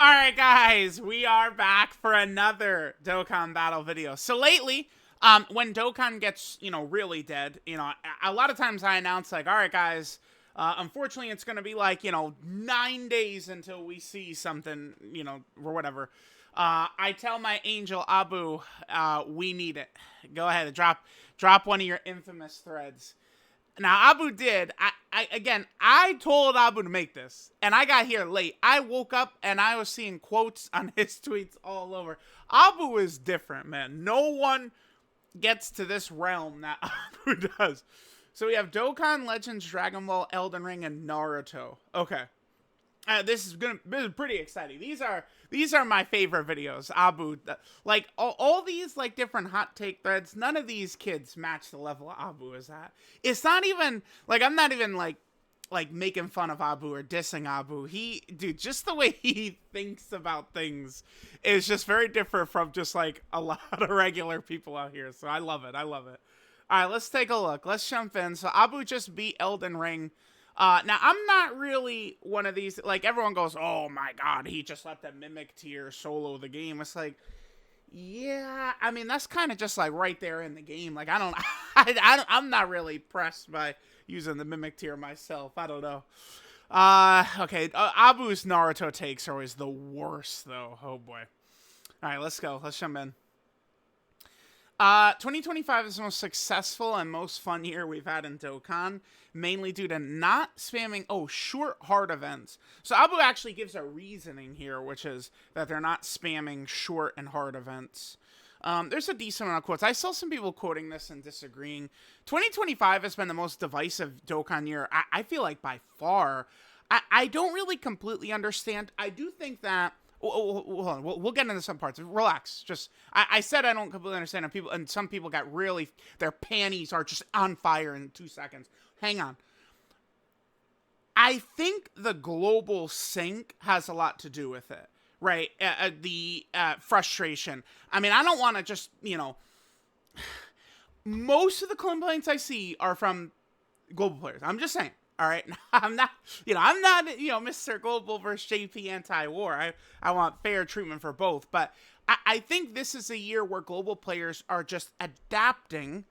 Alright guys, we are back for another Dokkan battle video. So lately, when Dokan gets, really dead, a lot of times I announce like, alright guys, unfortunately it's gonna be like, 9 days until we see something, or whatever. I tell my angel Abu, we need it. Go ahead, drop one of your infamous threads. Now, Abu did. I told Abu to make this, and I got here late. I woke up, and I was seeing quotes on his tweets all over. Abu is different, man. No one gets to this realm that Abu does. So we have Dokkan, Legends, Dragon Ball, Elden Ring, and Naruto. Okay. This is pretty exciting. These are my favorite videos. Abu, like all these like different hot take threads. None of these kids match the level Abu is at. It's not even like I'm not even like making fun of Abu or dissing Abu. Dude, just the way he thinks about things is just very different from just like a lot of regular people out here. So I love it. I love it. All right, let's take a look. Let's jump in. So Abu just beat Elden Ring. Now, I'm not really one of these, like, everyone goes, oh my god, he just let the Mimic tier solo the game. It's like, yeah, I mean, that's kind of just, like, right there in the game. Like, I'm not really pressed by using the Mimic tier myself. I don't know. Okay, Abu's Naruto takes are always the worst, though. Oh, boy. All right, let's go. Let's jump in. 2025 is the most successful and most fun year we've had in Dokkan, mainly due to not spamming, short, hard events. So Abu actually gives a reasoning here, which is that they're not spamming short and hard events. There's a decent amount of quotes. I saw some people quoting this and disagreeing. 2025 has been the most divisive Dokkan year, I feel like by far. I don't really completely understand. I do think that hold on. We'll get into some parts. Relax. Just I said I don't completely understand, and some people got really, their panties are just on fire in 2 seconds. Hang on. I think the global sync has a lot to do with it, right? The frustration. I mean, I don't want to just most of the complaints I see are from global players. I'm just saying. All right, I'm not Mr. Global versus JP anti-war. I want fair treatment for both, but I think this is a year where global players are just adapting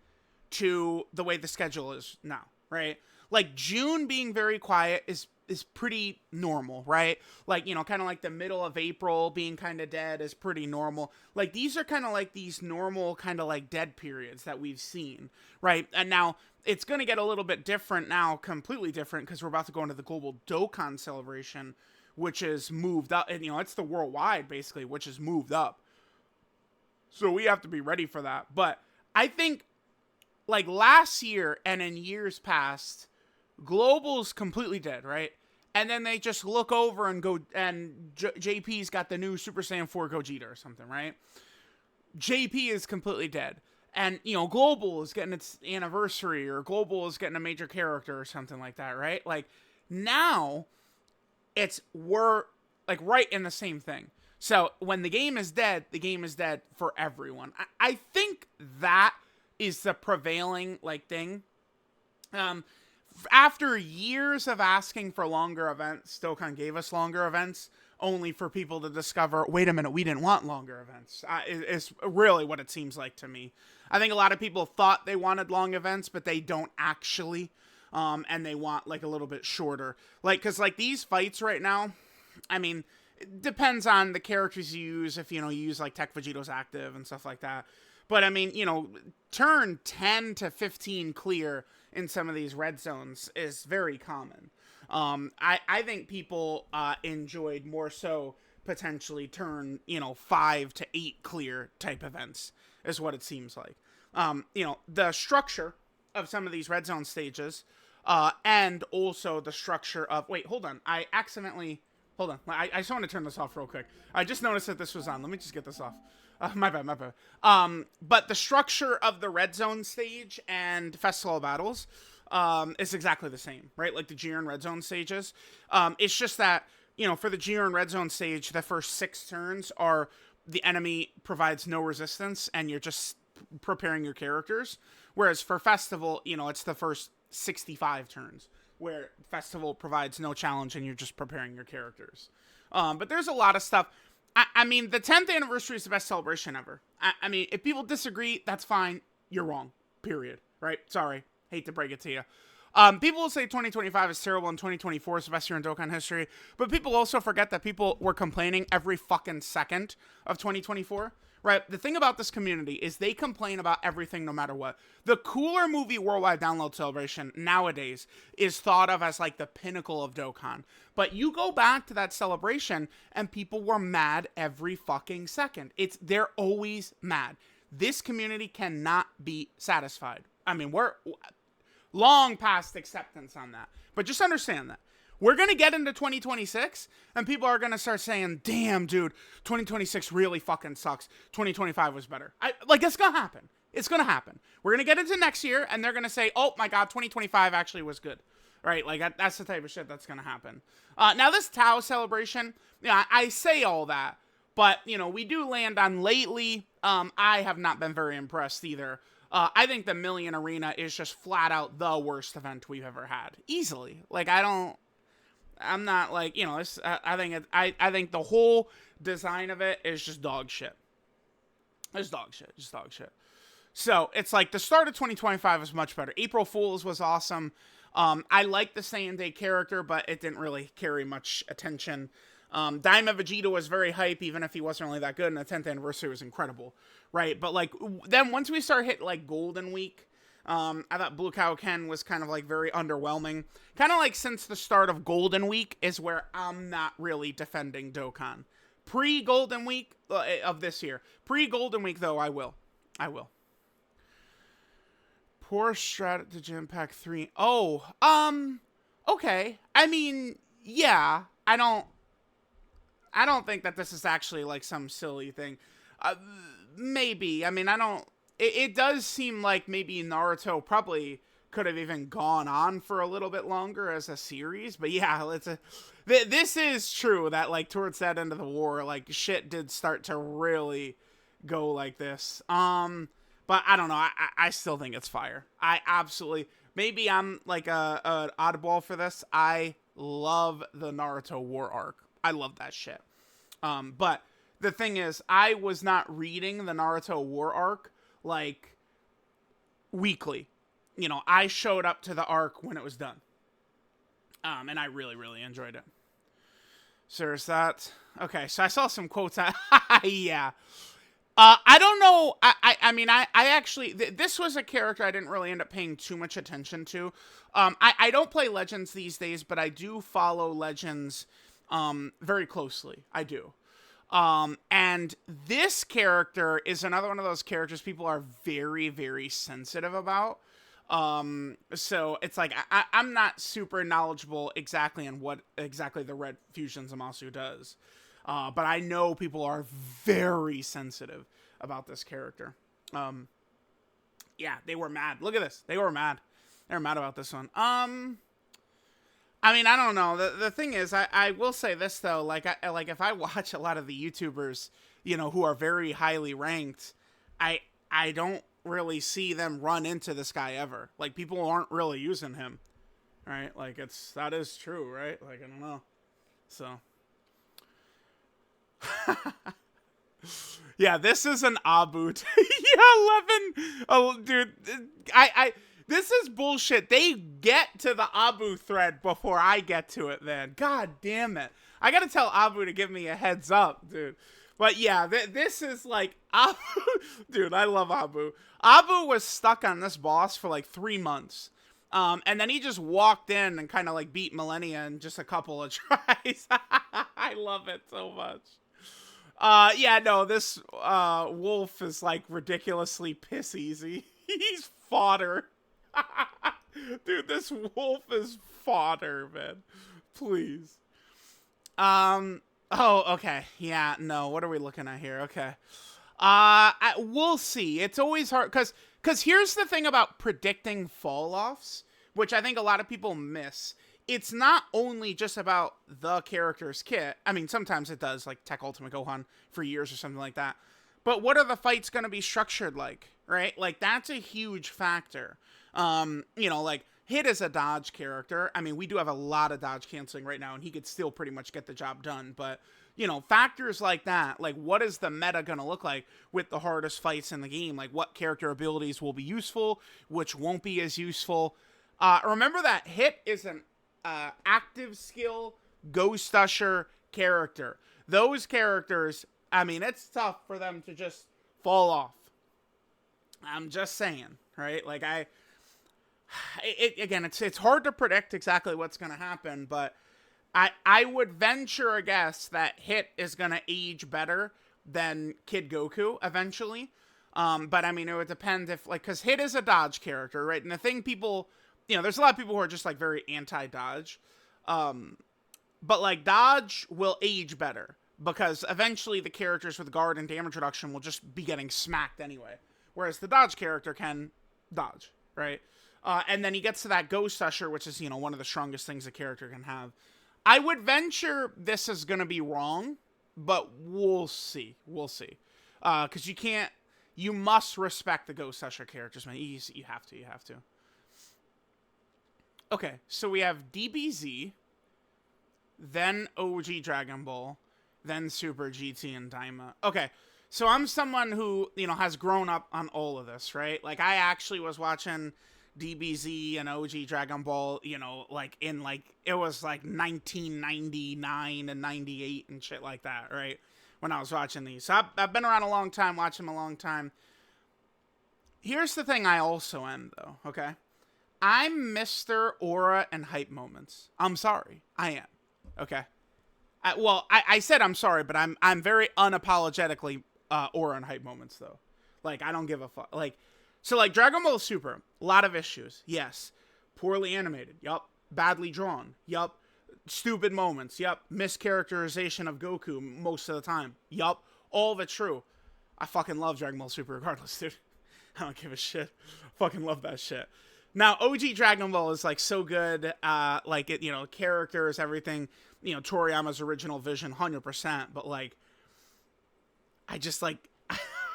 to the way the schedule is now, right? Like June being very quiet is pretty normal, right? Like, kind of like the middle of April being kind of dead is pretty normal. Like these are kind of like these normal kind of like dead periods that we've seen, right? And now it's going to get a little bit different now, completely different, because we're about to go into the global Dokkan celebration, which is moved up, and it's the worldwide basically, which is moved up. So we have to be ready for that. But I think like last year and in years past, global's completely dead, right? And then they just look over and go, and JP's got the new Super Saiyan 4 Gogeta or something, right? JP is completely dead. And, Global is getting its anniversary, or Global is getting a major character or something like that, right? Like, now, we're, like, right in the same thing. So, when the game is dead for everyone. I think that is the prevailing, like, thing. After years of asking for longer events, Dokkan gave us longer events, only for people to discover, wait a minute, we didn't want longer events. Is really what it seems like to me. I think a lot of people thought they wanted long events, but they don't actually. And they want, like, a little bit shorter. Like, because, like, these fights right now, I mean, it depends on the characters you use. If, you use, like, Tech Vegito's active and stuff like that. But, I mean, turn 10 to 15 clear in some of these red zones is very common. I think people enjoyed more so potentially turn, 5 to 8 clear type events is what it seems like. The structure of some of these red zone stages and also the structure of... Wait, hold on. Hold on. I just want to turn this off real quick. I just noticed that this was on. Let me just get this off. My bad. But the structure of the red zone stage and festival battles is exactly the same, right? Like the Jiren red zone stages. It's just that, for the Jiren red zone stage, the first 6 turns are the enemy provides no resistance and you're just preparing your characters. Whereas for festival, it's the first 65 turns where festival provides no challenge and you're just preparing your characters. But there's a lot of stuff. I mean, the 10th anniversary is the best celebration ever. I mean, if people disagree, that's fine. You're wrong. Period. Right? Sorry. Hate to break it to you. People will say 2025 is terrible and 2024 is the best year in Dokkan history, but people also forget that people were complaining every fucking second of 2024. Right? The thing about this community is they complain about everything no matter what. The Cooler Movie Worldwide Download Celebration nowadays is thought of as like the pinnacle of Dokkan. But you go back to that celebration and people were mad every fucking second. They're always mad. This community cannot be satisfied. I mean, we're long past acceptance on that. But just understand that. We're going to get into 2026, and people are going to start saying, damn, dude, 2026 really fucking sucks. 2025 was better. It's going to happen. It's going to happen. We're going to get into next year, and they're going to say, oh, my God, 2025 actually was good. Right? Like, that's the type of shit that's going to happen. Now, this Tao celebration, yeah, I say all that, but, you know, we do land on lately. I have not been very impressed either. I think the Million Arena is just flat out the worst event we've ever had. Easily. Like, I'm not like, you know, I think the whole design of it is just dog shit. It's dog shit. Just dog shit. So it's like the start of 2025 was much better. April Fools was awesome. I liked the Saiyan Day character, but it didn't really carry much attention. Daima Vegeta was very hype, even if he wasn't really that good, and the 10th anniversary was incredible, right? But like, then once we start hitting like Golden Week, I thought Blue Cow Ken was kind of like very underwhelming. Kind of like since the start of Golden Week is where I'm not really defending Dokkan. Pre-Golden Week of this year. Pre-Golden Week, though, I will. Poor strategy impact 3. Oh, okay. I mean, yeah, I don't think that this is actually like some silly thing. Maybe. I mean, it does seem like maybe Naruto probably could have even gone on for a little bit longer as a series. But yeah, this is true that like towards that end of the war, like shit did start to really go like this. But I don't know. I still think it's fire. I absolutely, maybe I'm like a oddball for this. I love the Naruto war arc. I love that shit. But the thing is, I was not reading the Naruto war arc like weekly. You know, I showed up to the arc when it was done. And I really, really enjoyed it. So there's that. Okay, so I saw some quotes. Yeah. I don't know. I mean, I actually, this was a character I didn't really end up paying too much attention to. I don't play Legends these days, but I do follow Legends very closely. I do. And this character is another one of those characters people are very, very sensitive about. So it's like, I'm not super knowledgeable exactly on what exactly the Red Fusion Zamasu does. But I know people are very sensitive about this character. Yeah, they were mad. Look at this. They were mad. They were mad about this one. I mean, I don't know. The thing is, I will say this though, like if I watch a lot of the YouTubers, you know, who are very highly ranked, I don't really see them run into this guy ever. Like, people aren't really using him, right? Like, that is true, right? Like, I don't know. So, yeah, this is an Abu. Yeah, 11. Oh, dude, this is bullshit. They get to the Abu thread before I get to it, man. God damn it. I gotta tell Abu to give me a heads up, dude. But yeah, this is like, Abu. Dude, I love Abu. Abu was stuck on this boss for like 3 months. And then he just walked in and kind of like beat Malenia in just a couple of tries. I love it so much. Yeah, no, this wolf is like ridiculously piss easy. He's fodder. Dude, this wolf is fodder, man. Please. Oh, okay. Yeah, no, what are we looking at here? Okay. We'll see. It's always hard, because here's the thing about predicting fall-offs, which I think a lot of people miss. It's not only just about the character's kit. I mean, sometimes it does, like Tech Ultimate Gohan for years or something like that. But what are the fights going to be structured like, right? Like, that's a huge factor. You know, like, Hit is a dodge character. I mean, we do have a lot of dodge canceling right now, and he could still pretty much get the job done. But, you know, factors like that, like what is the meta going to look like with the hardest fights in the game? Like what character abilities will be useful, which won't be as useful. Remember that Hit is an active skill Ghost Usher character. Those characters, I mean, it's tough for them to just fall off. I'm just saying, right? Like again, it's hard to predict exactly what's going to happen, but I would venture a guess that Hit is going to age better than Kid Goku eventually. But I mean, it would depend if, like, because Hit is a dodge character, right? And the thing people, you know, there's a lot of people who are just, like, very anti-dodge. But, like, dodge will age better because eventually the characters with guard and damage reduction will just be getting smacked anyway. Whereas the dodge character can dodge, right? And then he gets to that Ghost Usher, which is, you know, one of the strongest things a character can have. I would venture this is going to be wrong, but we'll see. We'll see. Because you must respect the Ghost Usher characters, man. You have to. Okay, so we have DBZ, then OG Dragon Ball, then Super GT and Daima. Okay, so I'm someone who, you know, has grown up on all of this, right? Like, I actually was watching DBZ and OG Dragon Ball, you know, like in like, it was like 1999 and 98 and shit like that, right? When I was watching these. So I've been around a long time, watching them a long time. Here's the thing I also am, though, okay? I'm Mr. Aura and Hype Moments. I'm sorry. I am. Okay? I said I'm sorry, but I'm very unapologetically Aura and Hype Moments, though. Like, I don't give a fuck. Like, so, like, Dragon Ball Super, a lot of issues. Yes. Poorly animated. Yup. Badly drawn. Yup. Stupid moments. Yup. Mischaracterization of Goku most of the time. Yup. All of it true. I fucking love Dragon Ball Super regardless, dude. I don't give a shit. Fucking love that shit. Now, OG Dragon Ball is, like, so good. Like, it, you know, characters, everything. You know, Toriyama's original vision, 100%. But, like, I just, like,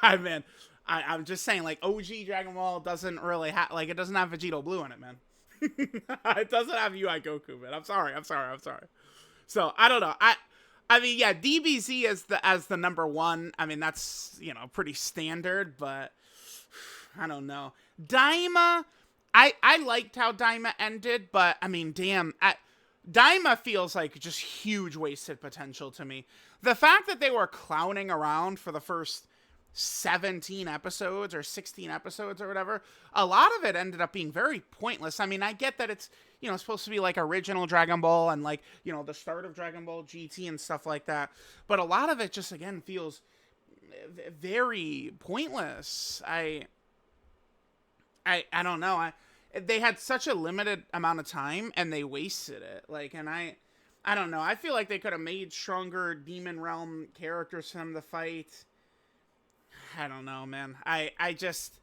man, I'm just saying, like, OG Dragon Ball doesn't really have, like, it doesn't have Vegito Blue in it, man. It doesn't have UI Goku, man. I'm sorry. So, I don't know. I mean, yeah, DBZ as the number one. I mean, that's, you know, pretty standard, but I don't know. Daima, I liked how Daima ended, but, I mean, damn, Daima feels like just huge wasted potential to me. The fact that they were clowning around for the first 17 episodes or 16 episodes or whatever, a lot of it ended up being very pointless. I mean, I get that it's, you know, supposed to be like original Dragon Ball and, like, you know, the start of Dragon Ball GT and stuff like that, but a lot of it just, again, feels very pointless. I don't know. They had such a limited amount of time and they wasted it. Like, and I don't know. I feel like they could have made stronger Demon Realm characters for them to fight. I don't know, man. I just,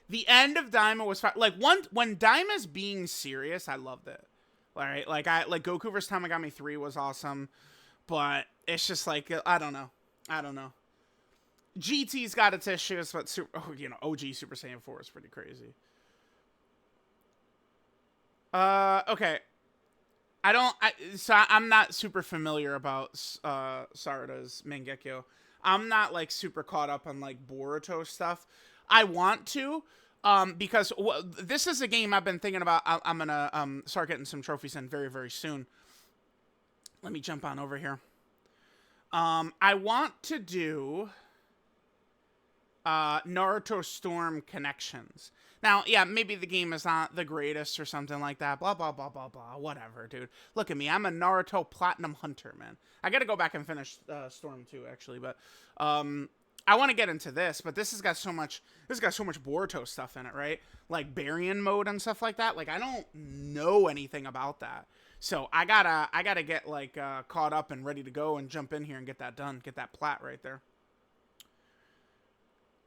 the end of Daima was fine. Like, when Daima's being serious, I loved it. All right, like Goku vs Tamagami 3 was awesome, but it's just like, I don't know. GT's got its issues, but you know, OG Super Saiyan 4 is pretty crazy. Okay. So I'm not super familiar about Sarada's Mangekyo. I'm not, like, super caught up on, like, Boruto stuff. I want to, because this is a game I've been thinking about. I'm gonna start getting some trophies in very, very soon. Let me jump on over here. I want to do Naruto Storm Connections. Now, yeah, maybe the game is not the greatest or something like that. Blah, blah, blah, blah, blah. Whatever, dude. Look at me. I'm a Naruto Platinum Hunter, man. I gotta go back and finish Storm 2, actually. But I want to get into this. But this has got so much Boruto stuff in it, right? Like Baryon mode and stuff like that. Like, I don't know anything about that. So I gotta get, like, caught up and ready to go and jump in here and get that done. Get that plat right there.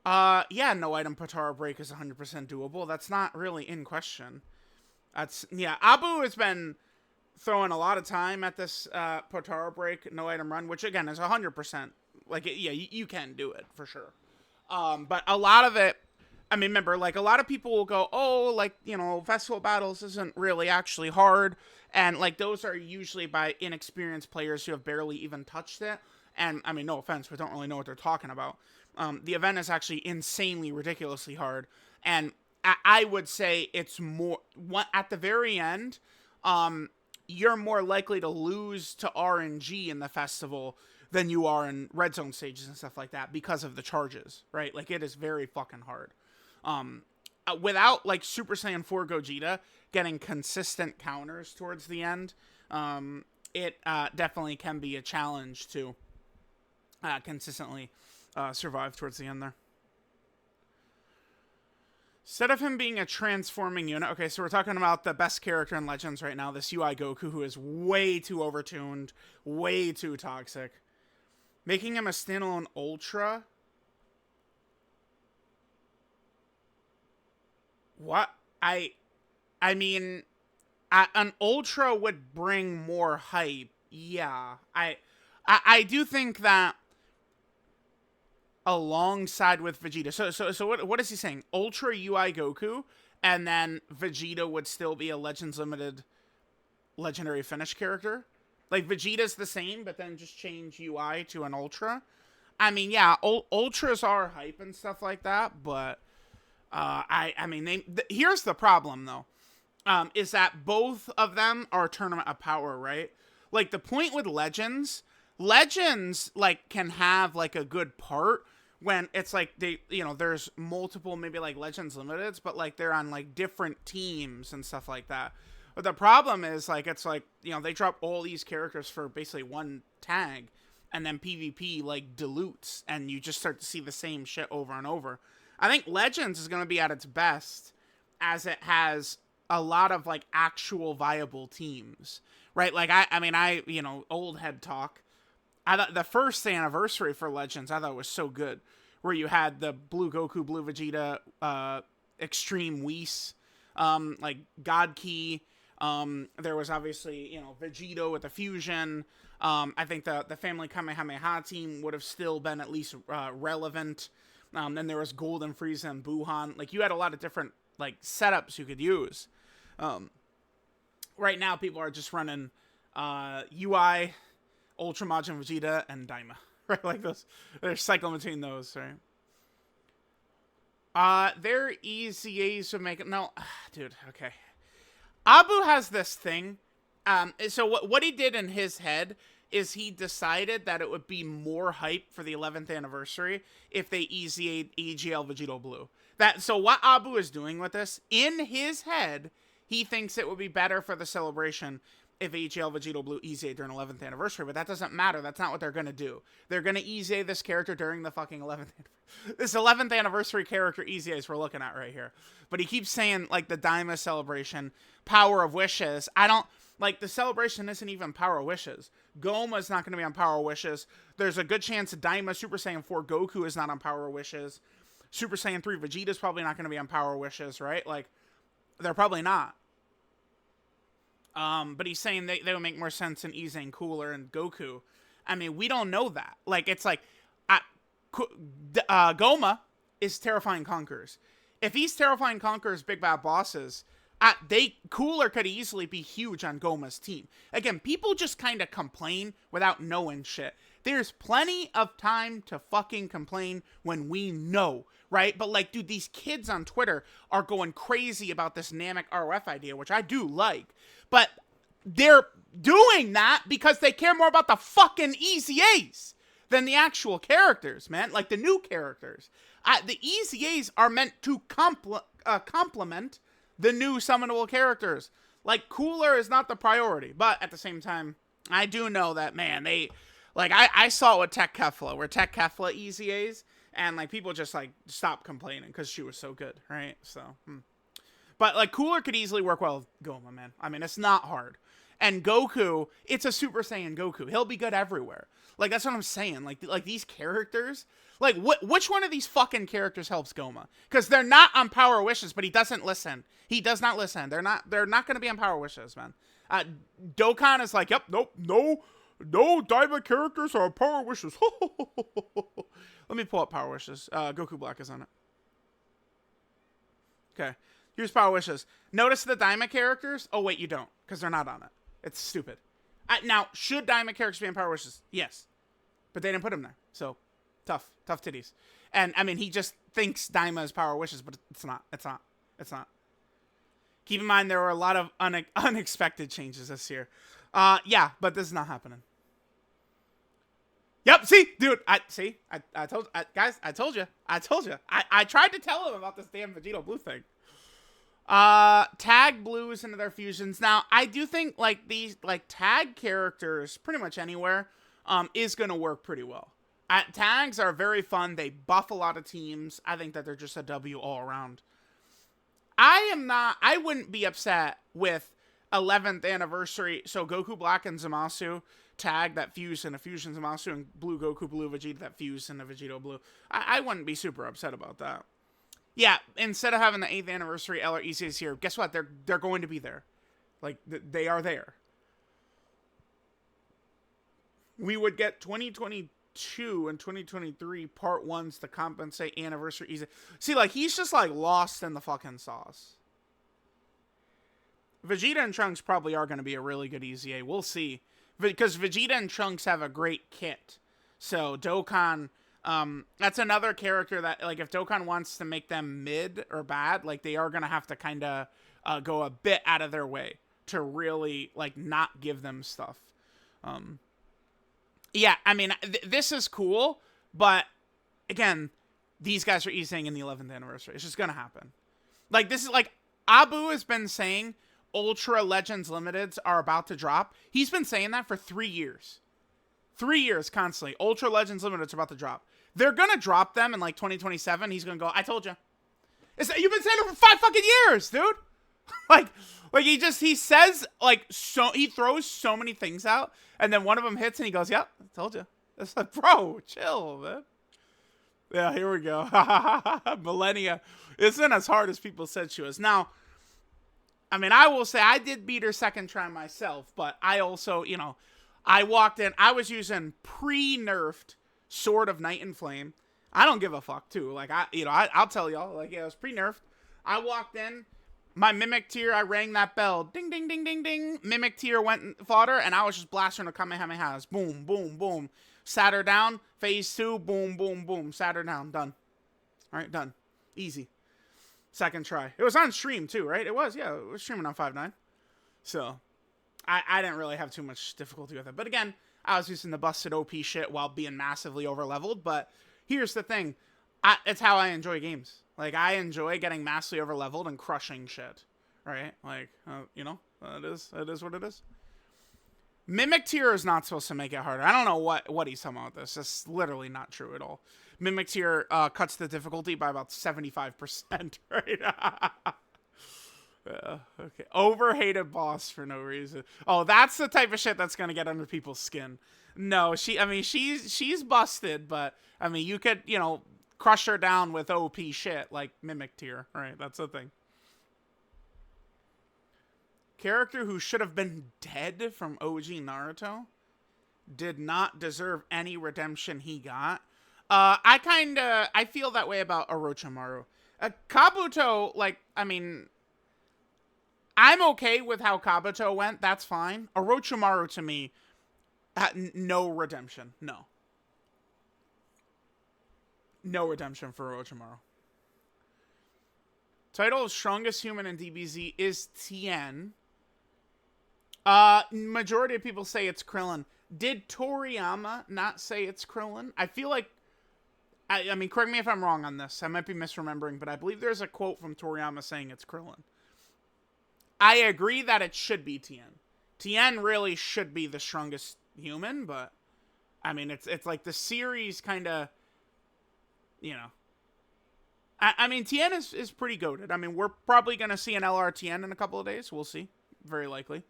Yeah, no item Potara break is 100% doable. That's not really in question. Yeah, Abu has been throwing a lot of time at this Potara break no item run, which again is 100%. Like, yeah, you can do it for sure. But a lot of it, I mean, remember, like, a lot of people will go, oh, like, you know, festival battles isn't really actually hard. And, like, those are usually by inexperienced players who have barely even touched it. And, I mean, no offense, but don't really know what they're talking about. The event is actually insanely, ridiculously hard. And I would say it's more, at the very end, you're more likely to lose to RNG in the festival than you are in red zone stages and stuff like that because of the charges, right? Like, it is very fucking hard. Without like Super Saiyan 4 Gogeta getting consistent counters towards the end, it definitely can be a challenge to consistently survive towards the end there. Instead of him being a transforming unit, okay, so we're talking about the best character in Legends right now, this UI Goku, who is way too overtuned, way too toxic. Making him a standalone Ultra. What? I mean, an Ultra would bring more hype. Yeah. I do think that alongside with Vegeta. So what is he saying? Ultra UI Goku, and then Vegeta would still be a Legends Limited legendary finish character? Like, Vegeta's the same, but then just change UI to an Ultra? I mean, yeah, Ultras are hype and stuff like that, but I mean, here's the problem, though, is that both of them are Tournament of Power, right? Like, the point with Legends, like, can have, like, a good part when it's, like, they, you know, there's multiple, maybe, like, Legends Limiteds, but, like, they're on, like, different teams and stuff like that. But the problem is, like, it's, like, you know, they drop all these characters for basically one tag, and then PvP, like, dilutes, and you just start to see the same shit over and over. I think Legends is going to be at its best as it has a lot of, like, actual viable teams, right? Like, I mean, you know, old head talk. I thought the first anniversary for Legends, I thought was so good, where you had the Blue Goku, Blue Vegeta, Extreme Whis, like, God Key. There was obviously, you know, Vegito with the fusion. I think the Family Kamehameha team would have still been at least relevant. Then there was Golden Frieza and Buhan. Like, you had a lot of different, like, setups you could use. Right now, people are just running UI, Ultra Majin Vegeta, and Daima. Right? Like, those, they're cycling between those, right? Their EZAs would make it. No, dude, okay. Abu has this thing. So what he did in his head is he decided that it would be more hype for the 11th anniversary if they EZA'd AGL Vegito Blue. So what Abu is doing with this, in his head, he thinks it would be better for the celebration if AGL Vegito Blue EZA'd during 11th anniversary, but that doesn't matter. That's not what they're going to do. They're going to EZA this character during the fucking 11th anniversary. This 11th anniversary character EZAs we're looking at right here. But he keeps saying, like, the Daima celebration, Power of Wishes. I don't... Like, the celebration isn't even Power Wishes. Goma's not going to be on Power Wishes. There's a good chance Daima Super Saiyan 4 Goku is not on Power Wishes. Super Saiyan 3 Vegeta's probably not going to be on Power Wishes, right? Like, they're probably not. But he's saying they would make more sense in Izen, Cooler, and Goku. I mean, we don't know that. Like, it's like, Goma is Terrifying Conquerors. If he's Terrifying Conquerors, Big Bad Bosses... Cooler could easily be huge on Goma's team. Again, people just kind of complain without knowing shit. There's plenty of time to fucking complain when we know, right? But, like, dude, these kids on Twitter are going crazy about this Namek ROF idea, which I do like. But they're doing that because they care more about the fucking EZAs than the actual characters, man. Like, the new characters. The EZAs are meant to complement the new summonable characters. Like, Cooler is not the priority, but at the same time, I do know that, man, they, like, I saw it with Tech Kefla, where Tech Kefla EZAs, and, like, people just, like, stopped complaining, because she was so good, right? So, But, like, Cooler could easily work well with Goma, man. I mean, it's not hard. And Goku, it's a Super Saiyan Goku. He'll be good everywhere. Like, that's what I'm saying. Like these characters... Like, which one of these fucking characters helps Goma? Because they're not on Power Wishes, but he doesn't listen. He does not listen. They're not going to be on Power Wishes, man. Dokan is like, yep, nope, no Daima characters are on Power Wishes. Let me pull up Power Wishes. Goku Black is on it. Okay. Here's power wishes. Notice the Daima characters? Oh, wait, you don't, because they're not on it. It's stupid. Now, should Daima characters be on power wishes? Yes. But they didn't put him there. So, tough titties. And, I mean, he just thinks Daima is power wishes, but it's not. It's not. It's not. Keep in mind, there were a lot of unexpected changes this year. Yeah, but this is not happening. Yep, see? Dude, I told guys, I told you. I tried to tell him about this damn Vegito Blue thing. Tag blues into their fusions. Now, I do think, like, these, like, tag characters, pretty much anywhere, is gonna work pretty well. Tags are very fun. They buff a lot of teams. I think that they're just a W all around. I wouldn't be upset with 11th anniversary. So Goku Black and Zamasu tag that fuse into Fusion Zamasu, and Blue Goku Blue Vegeta that fuse into Vegito Blue. I wouldn't be super upset about that. Yeah, instead of having the 8th anniversary LRECs here, guess what? They're going to be there. Like, they are there. We would get 2022 and 2023 part 1s to compensate anniversary easy. See, like, he's just, like, lost in the fucking sauce. Vegeta and Trunks probably are going to be a really good EZA. We'll see. Because Vegeta and Trunks have a great kit. So, Dokkan, that's another character that, like, if Dokkan wants to make them mid or bad, like, they are going to have to kind of go a bit out of their way to really, like, not give them stuff. Yeah, I mean, this is cool, but, again, these guys are easing in the 11th anniversary. It's just going to happen. Like, this is, like, Abu has been saying Ultra Legends Limiteds are about to drop. He's been saying that for 3 years. 3 years, constantly. Ultra Legends Limiteds are about to drop. They're going to drop them in, like, 2027. He's going to go, I told you. You've been saying it for 5 fucking years, dude. like he says, like, so he throws so many things out, and then one of them hits, and he goes, yep, I told you. It's like, bro, chill, man. Yeah, here we go. Malenia isn't as hard as people said she was. Now, I mean, I will say I did beat her second try myself, but I also, you know, I walked in, I was using pre-nerfed Sword of Night and Flame. I don't give a fuck, too. Like, I'll tell y'all, like, yeah, it was pre-nerfed. I walked in, my Mimic Tier, I rang that bell. Ding, ding, ding, ding, ding. Mimic Tier went and fought her, and I was just blasting her Kamehamehas. Boom, boom, boom. Sat her down. Phase 2, boom, boom, boom. Sat her down. Done. All right, done. Easy. Second try. It was on stream, too, right? It was, yeah. It was streaming on 5.9. So, I didn't really have too much difficulty with it. But again, I was using the busted OP shit while being massively overleveled. But here's the thing. It's how I enjoy games. Like, I enjoy getting massively overleveled and crushing shit. Right? Like, you know, it is what it is. Mimic Tier is not supposed to make it harder. I don't know what he's talking about with this. It's literally not true at all. Mimic Tier cuts the difficulty by about 75%, right? Okay. Overhated boss for no reason. Oh, that's the type of shit that's gonna get under people's skin. No, she's busted, but I mean, you could, you know, crush her down with OP shit like Mimic Tier, right? That's the thing. Character who should have been dead from OG Naruto did not deserve any redemption he got. I feel that way about Orochimaru. Kabuto, like, I mean, I'm okay with how Kabuto went. That's fine. Orochimaru, to me, had no redemption. No. No redemption for Orochimaru. Title of Strongest Human in DBZ is Tien. Majority of people say it's Krillin. Did Toriyama not say it's Krillin? I feel like, I mean, correct me if I'm wrong on this. I might be misremembering, but I believe there's a quote from Toriyama saying it's Krillin. I agree that it should be Tien. Tien really should be the strongest human, but, I mean, it's like the series kind of, you know. I mean, Tien is pretty goated. I mean, we're probably going to see an LR Tien in a couple of days. We'll see. Very likely.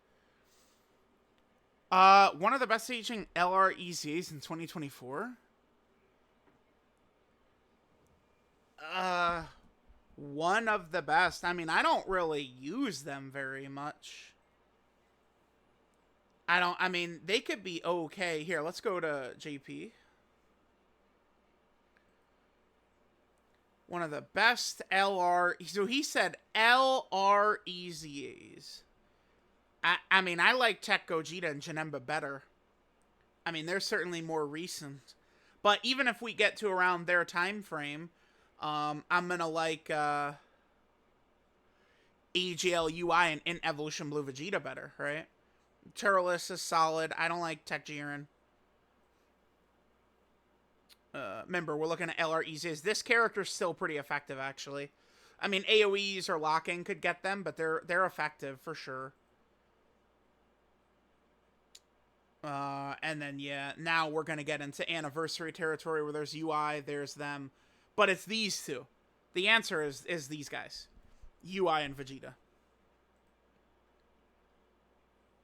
One of the best aging LR EZAs in 2024. One of the best. I mean, I don't really use them very much. I mean, they could be okay. Here, let's go to JP. One of the best LR. So he said LREZAs. I mean, I like Tech Gogeta and Janemba better. I mean, they're certainly more recent. But even if we get to around their time frame, I'm going to like EGL and Evolution Blue Vegeta better, right? Turles is solid. I don't like Tech Jiren. Remember, we're looking at LREs. This character's still pretty effective, actually. I mean, AoEs or locking could get them, but they're effective for sure. And then, yeah, now we're going to get into anniversary territory where there's UI, there's them. But it's these two. The answer is these guys. UI and Vegeta.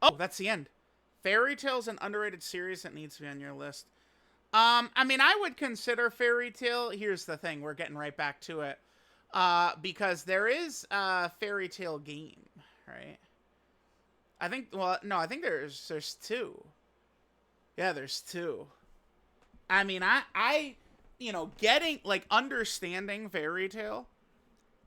Oh, that's the end. Fairy Tail's an underrated series that needs to be on your list. I mean, I would consider Fairy Tail. Here's the thing. We're getting right back to it. Because there is a Fairy Tail game, right? I think, well, no, I think there's two. Yeah, there's two. I mean, I you know, getting, like, understanding Fairy Tail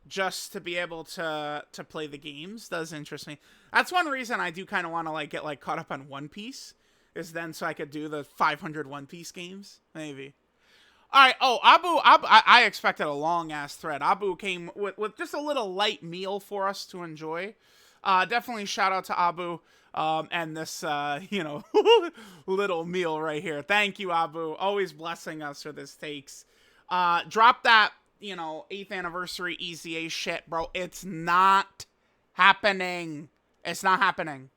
just to be able to play the games does interest me. That's one reason I do kind of want to, like, get, like, caught up on One Piece, is then so I could do the 500 One Piece games, maybe. All right, oh, Abu, I expected a long-ass thread. Abu came with just a little light meal for us to enjoy. Definitely shout out to Abu and this, you know, little meal right here. Thank you, Abu. Always blessing us with his takes. Drop that, you know, 8th anniversary EZA shit, bro. It's not happening. It's not happening.